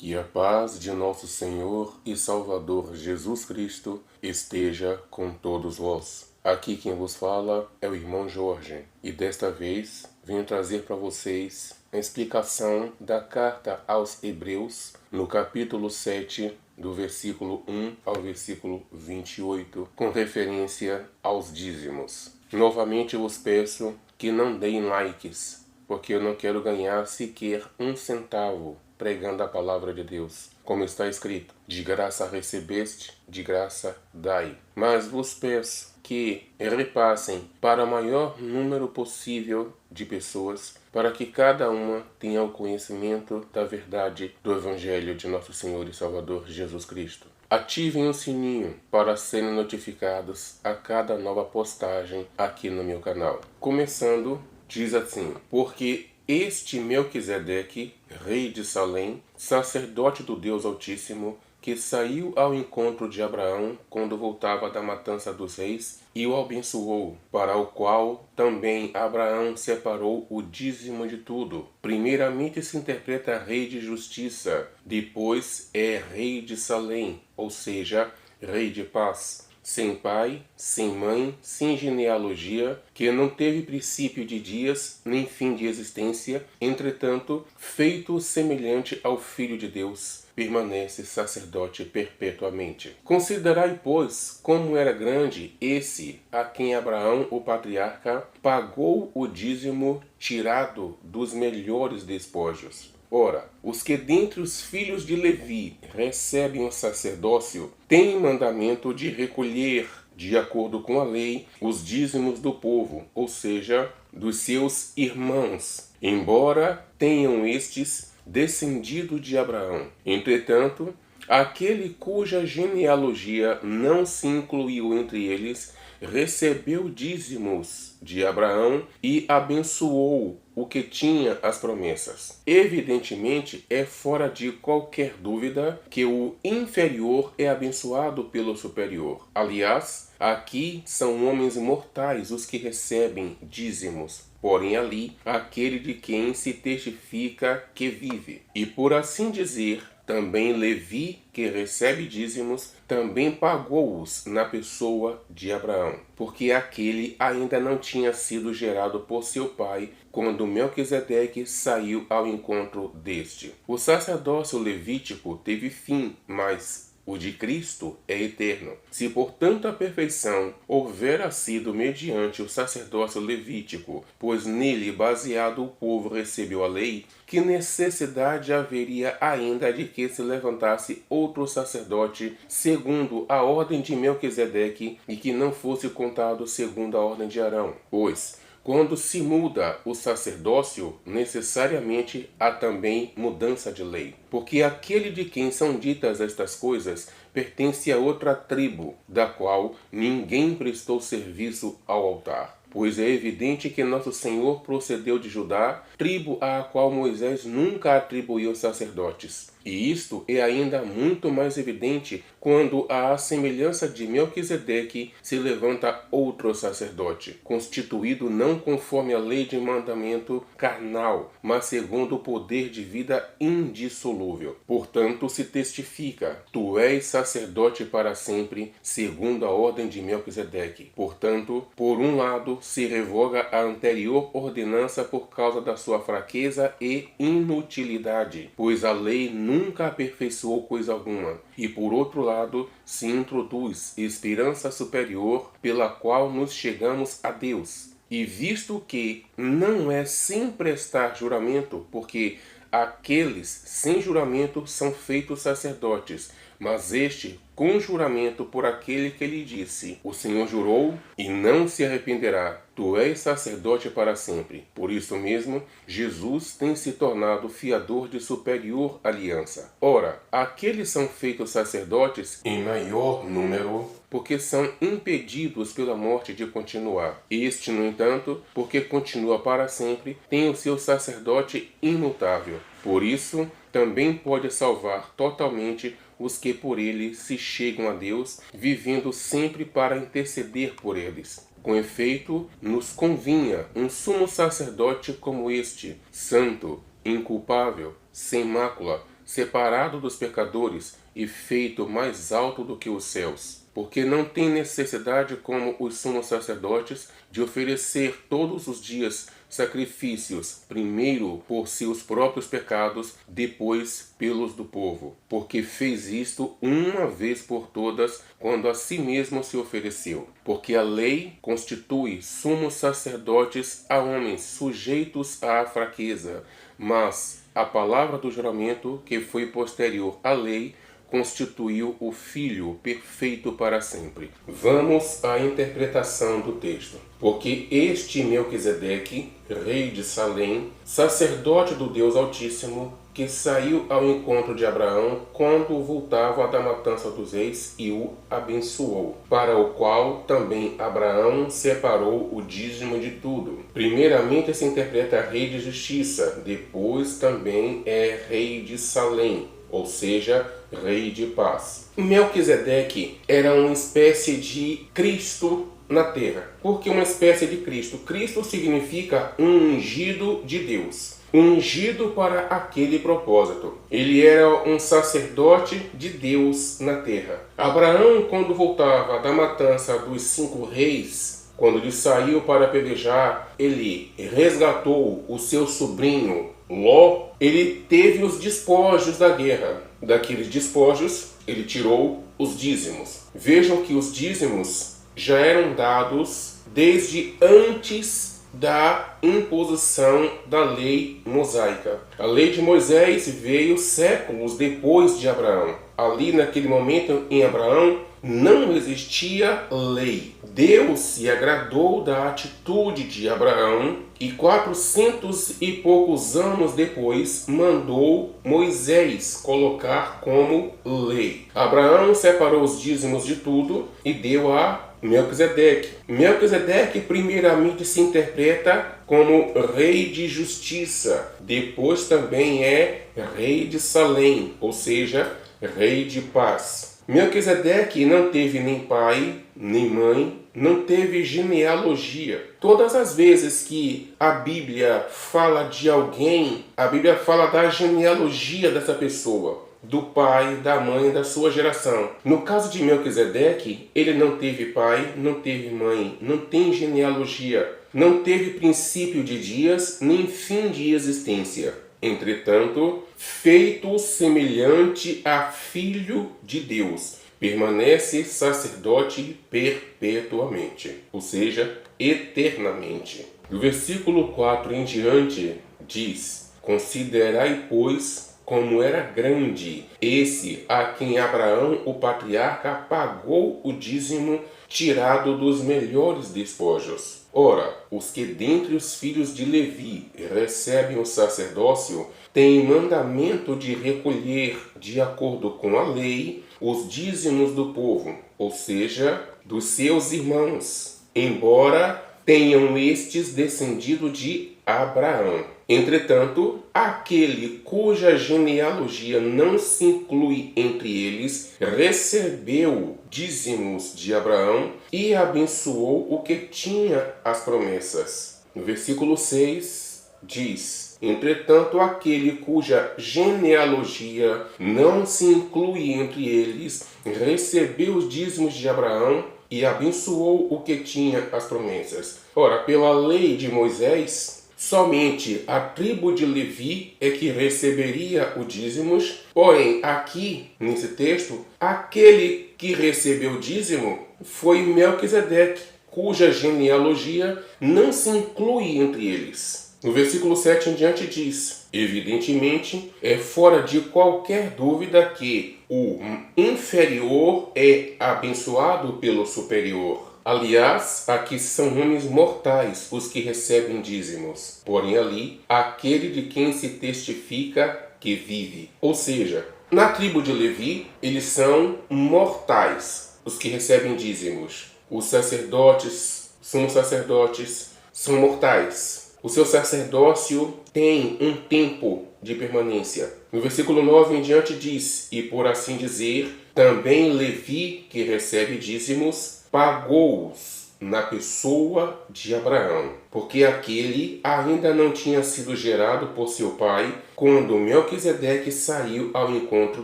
Que a paz de nosso Senhor e Salvador Jesus Cristo esteja com todos vós. Aqui quem vos fala é o irmão Jorge e desta vez venho trazer para vocês a explicação da carta aos Hebreus no capítulo 7, do versículo 1 ao versículo 28, com referência aos dízimos. Novamente vos peço que não deem likes, porque eu não quero ganhar sequer um centavo pregando a palavra de Deus. Como está escrito, de graça recebeste, de graça dai. Mas vos peço que repassem para o maior número possível de pessoas, para que cada uma tenha o conhecimento da verdade do Evangelho de nosso Senhor e Salvador Jesus Cristo. Ativem o sininho para serem notificados a cada nova postagem aqui no meu canal. Começando, diz assim: porque este Melquisedeque, rei de Salém, sacerdote do Deus Altíssimo, que saiu ao encontro de Abraão quando voltava da matança dos reis e o abençoou, para o qual também Abraão separou o dízimo de tudo. Primeiramente se interpreta rei de justiça, depois é rei de Salém, ou seja, rei de paz. Sem pai, sem mãe, sem genealogia, que não teve princípio de dias, nem fim de existência, entretanto, feito semelhante ao Filho de Deus, permanece sacerdote perpetuamente. Considerai, pois, como era grande esse a quem Abraão, o patriarca, pagou o dízimo tirado dos melhores despojos. Ora, os que dentre os filhos de Levi recebem o sacerdócio têm mandamento de recolher, de acordo com a lei, os dízimos do povo, ou seja, dos seus irmãos, embora tenham estes descendido de Abraão. Entretanto, aquele cuja genealogia não se incluiu entre eles, recebeu dízimos de Abraão e abençoou o que tinha as promessas. Evidentemente, é fora de qualquer dúvida que o inferior é abençoado pelo superior. Aliás, aqui são homens mortais os que recebem dízimos, porém ali, aquele de quem se testifica que vive. E por assim dizer, também Levi, que recebe dízimos, também pagou-os na pessoa de Abraão, porque aquele ainda não tinha sido gerado por seu pai quando Melquisedeque saiu ao encontro deste. O sacerdócio levítico teve fim, mas o de Cristo é eterno. Se, portanto, a perfeição houvera sido mediante o sacerdócio levítico, pois nele baseado o povo recebeu a lei, que necessidade haveria ainda de que se levantasse outro sacerdote segundo a ordem de Melquisedeque e que não fosse contado segundo a ordem de Arão? Pois, quando se muda o sacerdócio, necessariamente há também mudança de lei. Porque aquele de quem são ditas estas coisas pertence a outra tribo, da qual ninguém prestou serviço ao altar. Pois é evidente que nosso Senhor procedeu de Judá, tribo à qual Moisés nunca atribuiu sacerdotes. E isto é ainda muito mais evidente quando, à semelhança de Melquisedeque, se levanta outro sacerdote, constituído não conforme a lei de mandamento carnal, mas segundo o poder de vida indissolúvel. Portanto, se testifica: tu és sacerdote para sempre, segundo a ordem de Melquisedeque. Portanto, por um lado, se revoga a anterior ordenança por causa da sua fraqueza e inutilidade, pois a lei nunca aperfeiçoou coisa alguma, e por outro lado se introduz esperança superior pela qual nos chegamos a Deus. E visto que não é sem prestar juramento, porque aqueles sem juramento são feitos sacerdotes, mas este com juramento por aquele que lhe disse: o Senhor jurou e não se arrependerá, tu és sacerdote para sempre. Por isso mesmo, Jesus tem se tornado fiador de superior aliança. Ora, aqueles são feitos sacerdotes em maior número, porque são impedidos pela morte de continuar. Este, no entanto, porque continua para sempre, tem o seu sacerdote imutável. Por isso, também pode salvar totalmente os que por ele se chegam a Deus, vivendo sempre para interceder por eles. Com efeito, nos convinha um sumo sacerdote como este, santo, inculpável, sem mácula, separado dos pecadores e feito mais alto do que os céus, porque não tem necessidade, como os sumos sacerdotes, de oferecer todos os dias sacrifícios, primeiro por seus próprios pecados, depois pelos do povo, porque fez isto uma vez por todas, quando a si mesmo se ofereceu. Porque a lei constitui sumos sacerdotes a homens sujeitos à fraqueza, mas a palavra do juramento, que foi posterior à lei, constituiu o Filho perfeito para sempre. Vamos à interpretação do texto. Porque este Melquisedeque, rei de Salém, sacerdote do Deus Altíssimo, que saiu ao encontro de Abraão quando voltava da matança dos reis e o abençoou, para o qual também Abraão separou o dízimo de tudo. Primeiramente se interpreta rei de justiça, depois também é rei de Salém, ou seja, rei de paz. Melquisedeque era uma espécie de Cristo na terra. Por que uma espécie de Cristo? Cristo significa um ungido de Deus. Ungido para aquele propósito. Ele era um sacerdote de Deus na terra. Abraão, quando voltava da matança dos 5 reis, quando ele saiu para pelejar, ele resgatou o seu sobrinho Ló. Ele teve os despojos da guerra. Daqueles despojos, ele tirou os dízimos. Vejam que os dízimos já eram dados desde antes da imposição da lei mosaica. A lei de Moisés veio séculos depois de Abraão. Ali, naquele momento, em Abraão, não existia lei. Deus se agradou da atitude de Abraão e 400 e poucos anos depois mandou Moisés colocar como lei. Abraão separou os dízimos de tudo e deu a Melquisedeque. Melquisedeque primeiramente se interpreta como rei de justiça, depois também é rei de Salém, ou seja, rei de paz. Melquisedeque não teve nem pai, nem mãe, não teve genealogia. Todas as vezes que a Bíblia fala de alguém, a Bíblia fala da genealogia dessa pessoa, do pai, da mãe, da sua geração. No caso de Melquisedeque, ele não teve pai, não teve mãe, não tem genealogia, não teve princípio de dias, nem fim de existência. Entretanto, feito semelhante a Filho de Deus, permanece sacerdote perpetuamente, ou seja, eternamente. Do versículo 4 em diante diz: Considerai, pois, como era grande esse a quem Abraão, o patriarca, pagou o dízimo tirado dos melhores despojos. Ora, os que dentre os filhos de Levi recebem o sacerdócio têm mandamento de recolher, de acordo com a lei, os dízimos do povo, ou seja, dos seus irmãos, embora tenham estes descendido de Abraão. Entretanto, aquele cuja genealogia não se inclui entre eles, recebeu dízimos de Abraão e abençoou o que tinha as promessas. No versículo 6 diz: Entretanto, aquele cuja genealogia não se inclui entre eles, recebeu os dízimos de Abraão e abençoou o que tinha as promessas. Ora, pela lei de Moisés, somente a tribo de Levi é que receberia o dízimos, porém, aqui, nesse texto, aquele que recebeu o dízimo foi Melquisedeque, cuja genealogia não se inclui entre eles. No versículo 7 em diante diz: Evidentemente, é fora de qualquer dúvida que o inferior é abençoado pelo superior. Aliás, aqui são homens mortais os que recebem dízimos, porém ali, aquele de quem se testifica que vive. Ou seja, na tribo de Levi, eles são mortais, os que recebem dízimos. Os sacerdotes, sumos sacerdotes, são mortais. O seu sacerdócio tem um tempo de permanência. No versículo 9 em diante diz: E por assim dizer, também Levi, que recebe dízimos, pagou-os na pessoa de Abraão, porque aquele ainda não tinha sido gerado por seu pai, quando Melquisedeque saiu ao encontro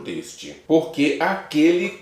deste. Porque aquele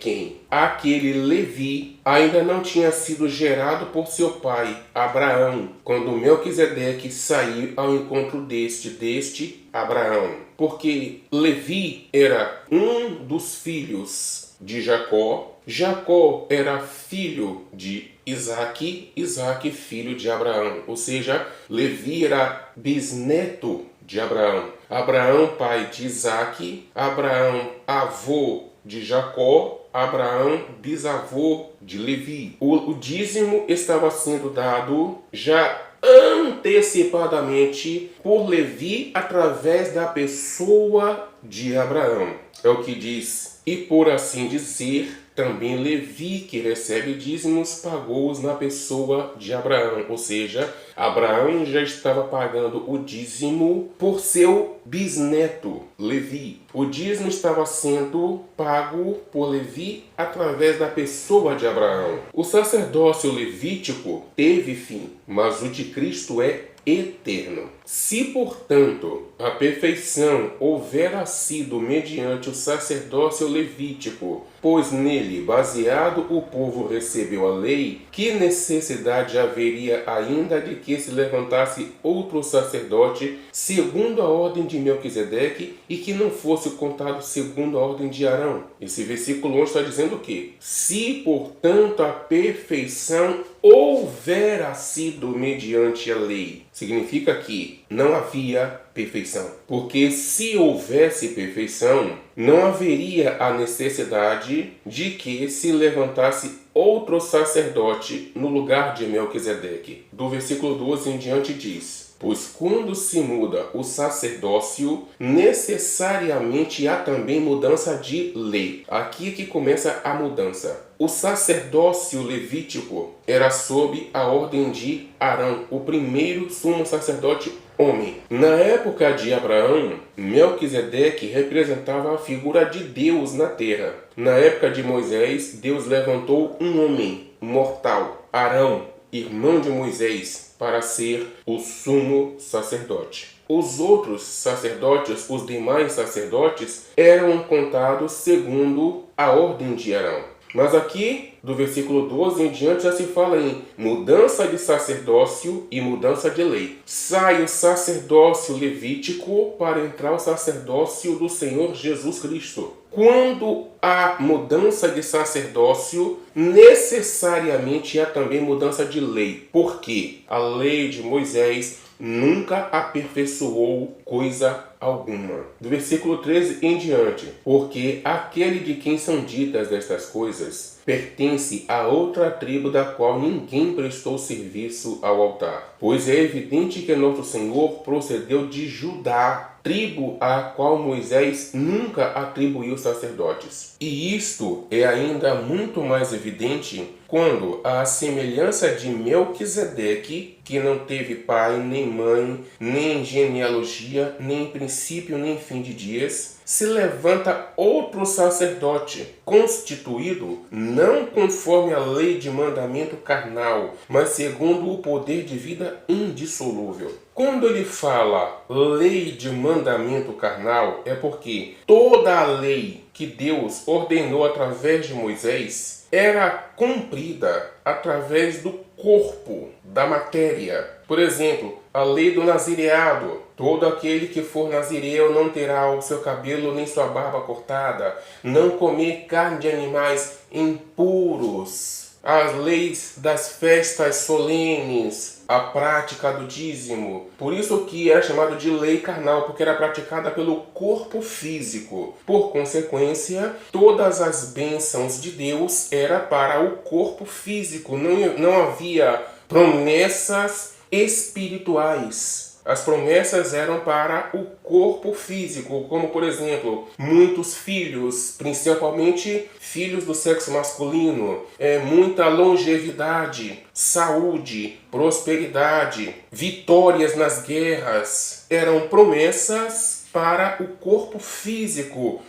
Levi, ainda não tinha sido gerado por seu pai, Abraão, quando Melquisedeque saiu ao encontro deste Abraão. Porque Levi era um dos filhos de Jacó, Jacó era filho de Isaque, Isaque filho de Abraão. Ou seja, Levi era bisneto de Abraão. Abraão pai de Isaque, Abraão avô de Jacó, Abraão bisavô de Levi. O dízimo estava sendo dado já antecipadamente por Levi através da pessoa de Abraão. É o que diz. E por assim dizer, também Levi, que recebe dízimos, pagou-os na pessoa de Abraão. Ou seja, Abraão já estava pagando o dízimo por seu bisneto, Levi. O dízimo estava sendo pago por Levi através da pessoa de Abraão. O sacerdócio levítico teve fim, mas o de Cristo é eterno. Se, portanto, a perfeição houvera sido mediante o sacerdócio levítico, pois nele, baseado, o povo recebeu a lei, que necessidade haveria ainda de que se levantasse outro sacerdote segundo a ordem de Melquisedeque e que não fosse contado segundo a ordem de Arão? Esse versículo 11 está dizendo o quê? Se, portanto, a perfeição houvera sido mediante a lei, significa que não havia perfeição. Porque se houvesse perfeição, não haveria a necessidade de que se levantasse outro sacerdote no lugar de Melquisedeque. Do versículo 12 em diante diz: pois quando se muda o sacerdócio, necessariamente há também mudança de lei. Aqui é que começa a mudança. O sacerdócio levítico era sob a ordem de Arão, o primeiro sumo sacerdote homem. Na época de Abraão, Melquisedeque representava a figura de Deus na terra. Na época de Moisés, Deus levantou um homem mortal, Arão, irmão de Moisés, para ser o sumo sacerdote. Os outros sacerdotes, os demais sacerdotes, eram contados segundo a ordem de Arão. Mas aqui, do versículo 12 em diante, já se fala em mudança de sacerdócio e mudança de lei. Sai o sacerdócio levítico para entrar o sacerdócio do Senhor Jesus Cristo. Quando há mudança de sacerdócio, necessariamente há também mudança de lei. Porque a lei de Moisés nunca aperfeiçoou coisa alguma. Do versículo 13 em diante: porque aquele de quem são ditas estas coisas pertence a outra tribo da qual ninguém prestou serviço ao altar. Pois é evidente que nosso Senhor procedeu de Judá, tribo à qual Moisés nunca atribuiu sacerdotes. E isto é ainda muito mais evidente quando, à semelhança de Melquisedeque, que não teve pai, nem mãe, nem genealogia, nem princípio, nem fim de dias, se levanta outro sacerdote, constituído não conforme a lei de mandamento carnal, mas segundo o poder de vida indissolúvel. Quando ele fala lei de mandamento carnal, é porque toda a lei que Deus ordenou através de Moisés era cumprida através do corpo, da matéria. Por exemplo, a lei do nazireado. Todo aquele que for nazireu não terá o seu cabelo nem sua barba cortada. Não comer carne de animais impuros. As leis das festas solenes, a prática do dízimo. Por isso que era chamado de lei carnal, porque era praticada pelo corpo físico. Por consequência, todas as bênçãos de Deus era para o corpo físico. Não havia promessas espirituais. As promessas eram para o corpo físico, como por exemplo, muitos filhos, principalmente filhos do sexo masculino, muita longevidade, saúde, prosperidade, vitórias nas guerras. Eram promessas para o corpo físico.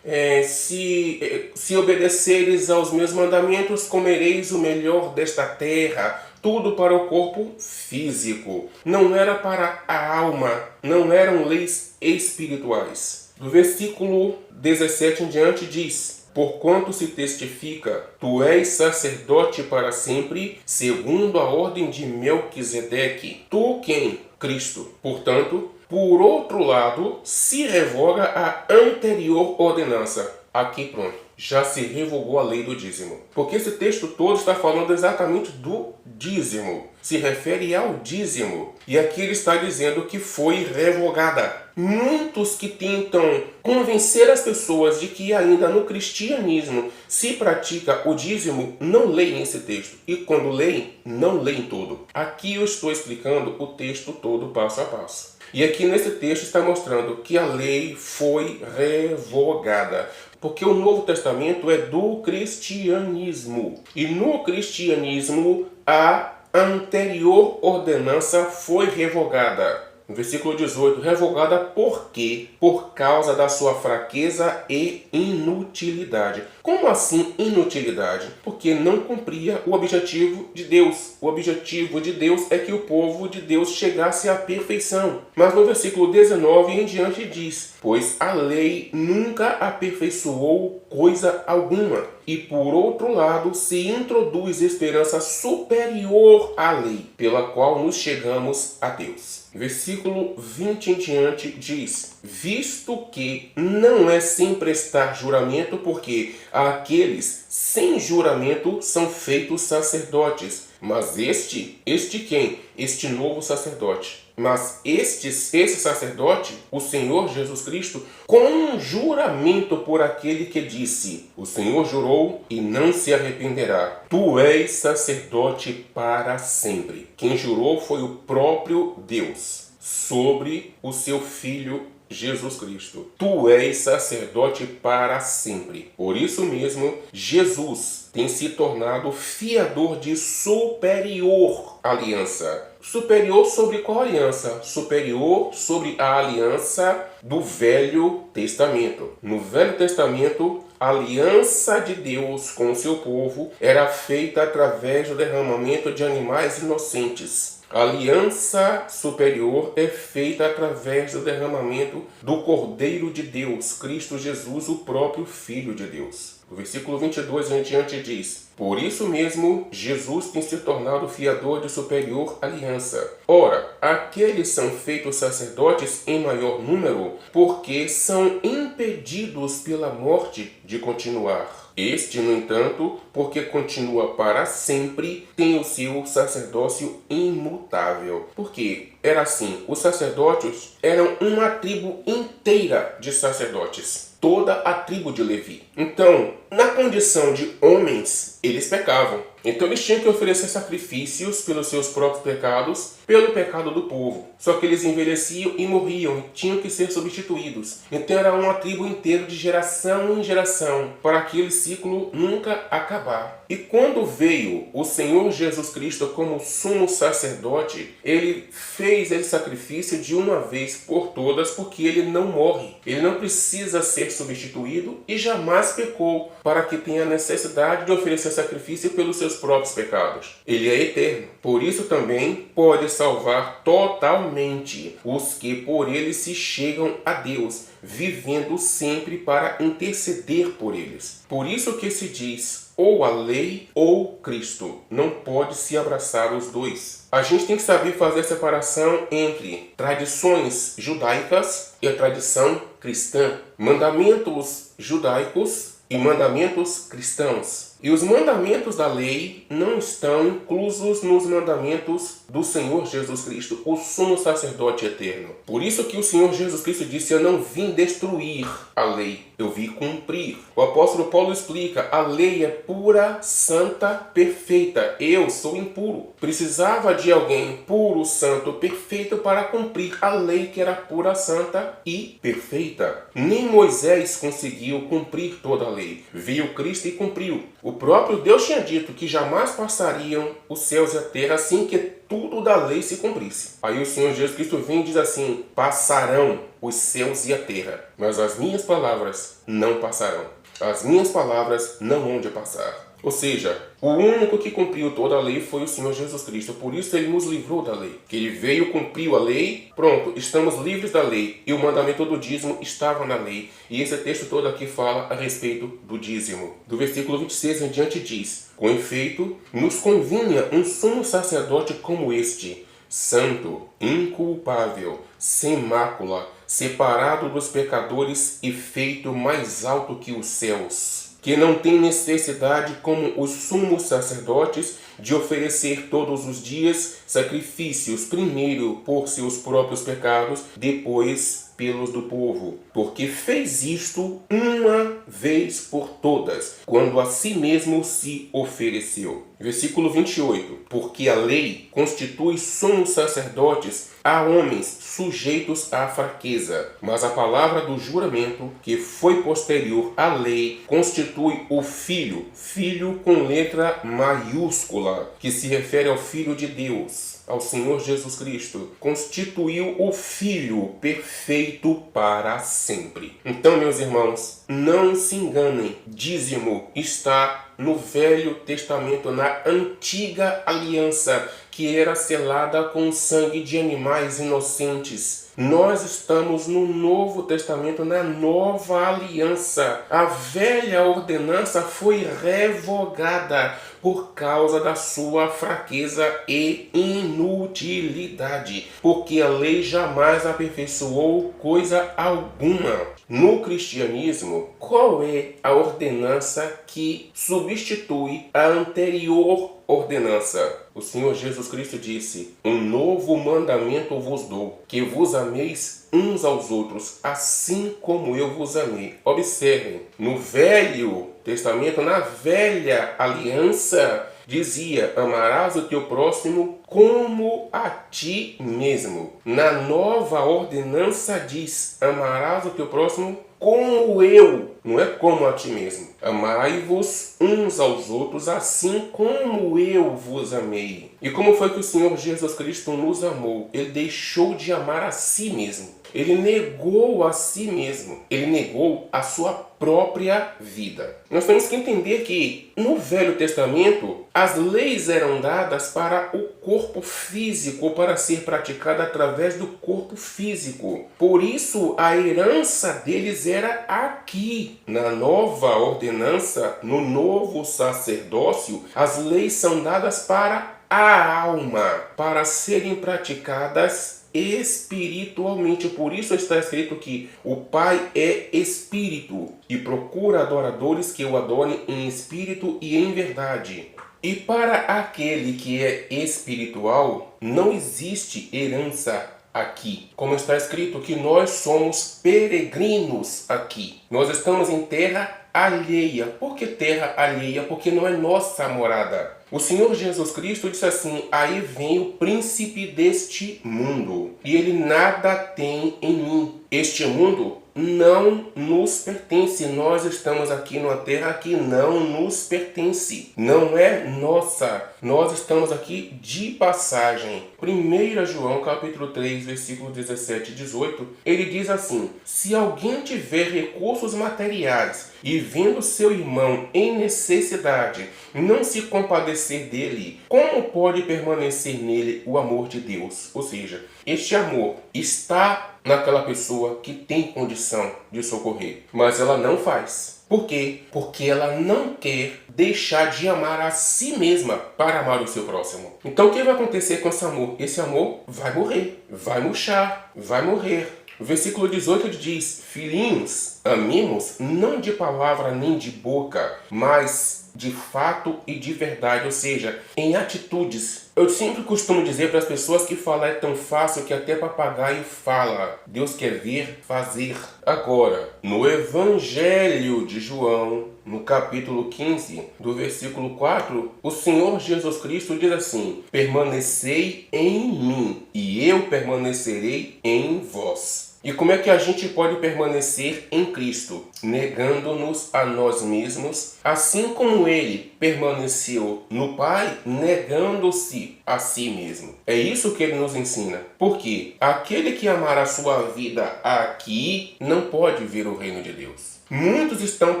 Se obedeceres aos meus mandamentos, comereis o melhor desta terra. tudo para o corpo físico. Não era para a alma, não eram leis espirituais. Do versículo 17 em diante diz: porquanto se testifica, tu és sacerdote para sempre, segundo a ordem de Melquisedeque. Tu quem? Cristo. Portanto, por outro lado, se revoga a anterior ordenança. Aqui pronto, já se revogou a lei do dízimo. Porque esse texto todo está falando exatamente do dízimo. Se refere ao dízimo. E aqui ele está dizendo que foi revogada. Muitos que tentam convencer as pessoas de que ainda no cristianismo se pratica o dízimo, não leem esse texto. E quando leem, não leem todo. Aqui eu estou explicando o texto todo passo a passo. E aqui nesse texto está mostrando que a lei foi revogada. Porque o Novo Testamento é do cristianismo. E no cristianismo a anterior ordenança foi revogada. No versículo 18, revogada por quê? Por causa da sua fraqueza e inutilidade. Como assim inutilidade? Porque não cumpria o objetivo de Deus. O objetivo de Deus é que o povo de Deus chegasse à perfeição. Mas no versículo 19 em diante diz: pois a lei nunca aperfeiçoou coisa alguma. E por outro lado se introduz esperança superior à lei, pela qual nos chegamos a Deus. Versículo 20 em diante diz: visto que não é sem prestar juramento, porque aqueles sem juramento são feitos sacerdotes. Mas este quem? Este novo sacerdote. Mas esse sacerdote, o Senhor Jesus Cristo, com juramento por aquele que disse: o Senhor jurou e não se arrependerá. Tu és sacerdote para sempre. Quem jurou foi o próprio Deus sobre o seu Filho Jesus Cristo. Tu és sacerdote para sempre. Por isso mesmo, Jesus tem se tornado fiador de superior aliança. Superior sobre qual aliança? Superior sobre a aliança do Velho Testamento. No Velho Testamento, a aliança de Deus com o seu povo era feita através do derramamento de animais inocentes. A aliança superior é feita através do derramamento do Cordeiro de Deus, Cristo Jesus, o próprio Filho de Deus. O versículo 22 em diante diz: por isso mesmo, Jesus tem se tornado fiador de superior aliança. Ora, aqueles são feitos sacerdotes em maior número, porque são impedidos pela morte de continuar. Este, no entanto, porque continua para sempre, tem o seu sacerdócio imutável. Porque era assim, os sacerdotes eram uma tribo inteira de sacerdotes. Toda a tribo de Levi. Então, na condição de homens, eles pecavam. Então eles tinham que oferecer sacrifícios pelos seus próprios pecados, pelo pecado do povo. Só que eles envelheciam e morriam e tinham que ser substituídos. Então era uma tribo inteira de geração em geração, para aquele ciclo nunca acabar. E quando veio o Senhor Jesus Cristo como sumo sacerdote, ele fez esse sacrifício de uma vez por todas, porque ele não morre. Ele não precisa ser substituído e jamais pecou, para que tenha necessidade de oferecer sacrifício pelos seus próprios pecados. Ele é eterno. Por isso também pode salvar totalmente os que por ele se chegam a Deus, vivendo sempre para interceder por eles. Por isso que se diz ou a lei ou Cristo. Não pode se abraçar os dois. A gente tem que saber fazer a separação entre tradições judaicas e a tradição cristã. Mandamentos judaicos e mandamentos cristãos. E os mandamentos da lei não estão inclusos nos mandamentos do Senhor Jesus Cristo, o sumo sacerdote eterno. Por isso que o Senhor Jesus Cristo disse: eu não vim destruir a lei, eu vim cumprir. O apóstolo Paulo explica: a lei é pura, santa, perfeita. Eu sou impuro. Precisava de alguém puro, santo, perfeito para cumprir a lei que era pura, santa e perfeita. Nem Moisés conseguiu cumprir toda a lei. Veio Cristo e cumpriu. O próprio Deus tinha dito que jamais passariam os céus e a terra assim que tudo da lei se cumprisse. Aí o Senhor Jesus Cristo vem e diz assim: passarão os céus e a terra, mas as minhas palavras não passarão. As minhas palavras não hão de passar. Ou seja, o único que cumpriu toda a lei foi o Senhor Jesus Cristo. Por isso ele nos livrou da lei. Que ele veio, cumpriu a lei, pronto, estamos livres da lei. E o mandamento do dízimo estava na lei. E esse texto todo aqui fala a respeito do dízimo. Do versículo 26 em diante diz: com efeito, nos convinha um sumo sacerdote como este, santo, inculpável, sem mácula, separado dos pecadores e feito mais alto que os céus, que não tem necessidade, como os sumos sacerdotes, de oferecer todos os dias sacrifícios, primeiro por seus próprios pecados, depois pelos do povo, porque fez isto uma vez por todas, quando a si mesmo se ofereceu. Versículo 28. Porque a lei constitui sumos sacerdotes a homens sujeitos à fraqueza, mas a palavra do juramento, que foi posterior à lei, constitui o Filho, Filho com letra maiúscula, que se refere ao Filho de Deus, ao Senhor Jesus Cristo, constituiu o Filho perfeito para sempre. Então, meus irmãos, não se enganem, dízimo está no Velho Testamento, na antiga aliança, que era selada com o sangue de animais inocentes. Nós estamos no Novo Testamento, na nova aliança. A velha ordenança foi revogada por causa da sua fraqueza e inutilidade, porque a lei jamais aperfeiçoou coisa alguma. No cristianismo, qual é a ordenança que substitui a anterior ordenança? O Senhor Jesus Cristo disse: um novo mandamento vos dou, que vos ameis uns aos outros, assim como eu vos amei. Observem, no Velho Testamento, na velha aliança, dizia: amarás o teu próximo como a ti mesmo. Na nova ordenança diz: amarás o teu próximo como eu, não é como a ti mesmo. Amai-vos uns aos outros, assim como eu vos amei. E como foi que o Senhor Jesus Cristo nos amou? Ele deixou de amar a si mesmo. Ele negou a si mesmo. Ele negou a sua própria vida. Nós temos que entender que no Velho Testamento as leis eram dadas para o corpo físico, para ser praticada através do corpo físico. Por isso a herança deles era aqui. Na nova ordenança, no novo sacerdócio, as leis são dadas para a alma, para serem praticadas espiritualmente. Por isso está escrito que o Pai é espírito e procura adoradores que o adorem em espírito e em verdade. E para aquele que é espiritual, não existe herança aqui. Como está escrito que nós somos peregrinos aqui. Nós estamos em terra alheia. Por que terra alheia? Porque não é nossa morada. O Senhor Jesus Cristo disse assim: aí vem o príncipe deste mundo, e ele nada tem em mim. Este mundo não nos pertence. Nós estamos aqui numa terra que não nos pertence. Não é nossa. Nós estamos aqui de passagem. 1 João capítulo 3, versículo 17 e 18, ele diz assim: se alguém tiver recursos materiais e vendo seu irmão em necessidade, não se compadecer dele, como pode permanecer nele o amor de Deus? Ou seja, este amor está naquela pessoa que tem condição de socorrer, mas ela não faz. Por quê? Porque ela não quer deixar de amar a si mesma para amar o seu próximo. Então o que vai acontecer com esse amor? Esse amor vai morrer, vai murchar, vai morrer. O versículo 18 diz: filhinhos, amemos não de palavra nem de boca, mas de fato e de verdade, ou seja, em atitudes. Eu sempre costumo dizer para as pessoas que falar é tão fácil que até papagaio fala. Deus quer ver fazer. Agora, no Evangelho de João, no capítulo 15, do versículo 4, o Senhor Jesus Cristo diz assim: permanecei em mim, e eu permanecerei em vós. E como é que a gente pode permanecer em Cristo? Negando-nos a nós mesmos, assim como Ele permaneceu no Pai, negando-se a si mesmo. É isso que Ele nos ensina. Porque aquele que amar a sua vida aqui não pode ver o reino de Deus. Muitos estão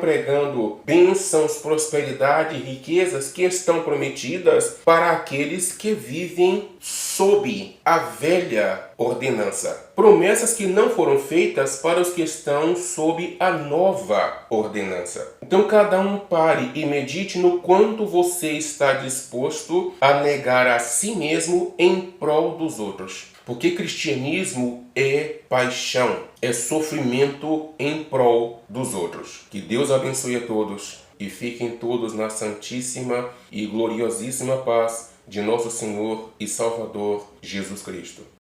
pregando bênçãos, prosperidade e riquezas que estão prometidas para aqueles que vivem sob a velha ordenança. Promessas que não foram feitas para os que estão sob a nova ordenança. Então cada um pare e medite no quanto você está disposto a negar a si mesmo em prol dos outros. Porque cristianismo é paixão, é sofrimento em prol dos outros. Que Deus abençoe a todos e fiquem todos na santíssima e gloriosíssima paz de nosso Senhor e Salvador Jesus Cristo.